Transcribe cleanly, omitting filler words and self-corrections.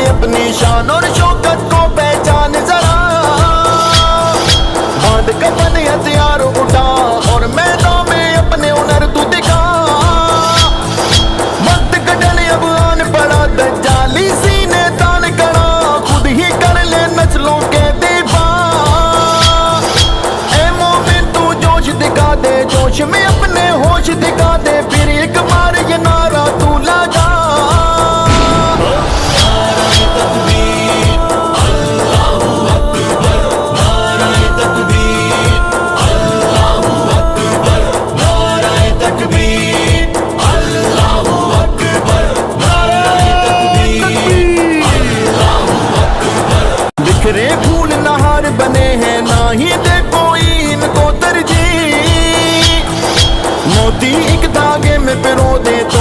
अपनी शान और शौकत को पहचान जरा, बांध कफन हथियार उठा और मैदान में अपने हुनर तू दिखा। मत कटल अब आन पड़ा दज्जाली सीने तान कड़ा, खुद ही कर ले नस्लों के दीपा। ए मोमिन तू जोश दिखा दे, जोश में अपने होश दिखा दे, फिर एक बार ये नारा तू लगा। बिखरे फूल नहार बने हैं, ना ही दे कोई इनको तरजीह। मोती एक धागे में पिरो दे तो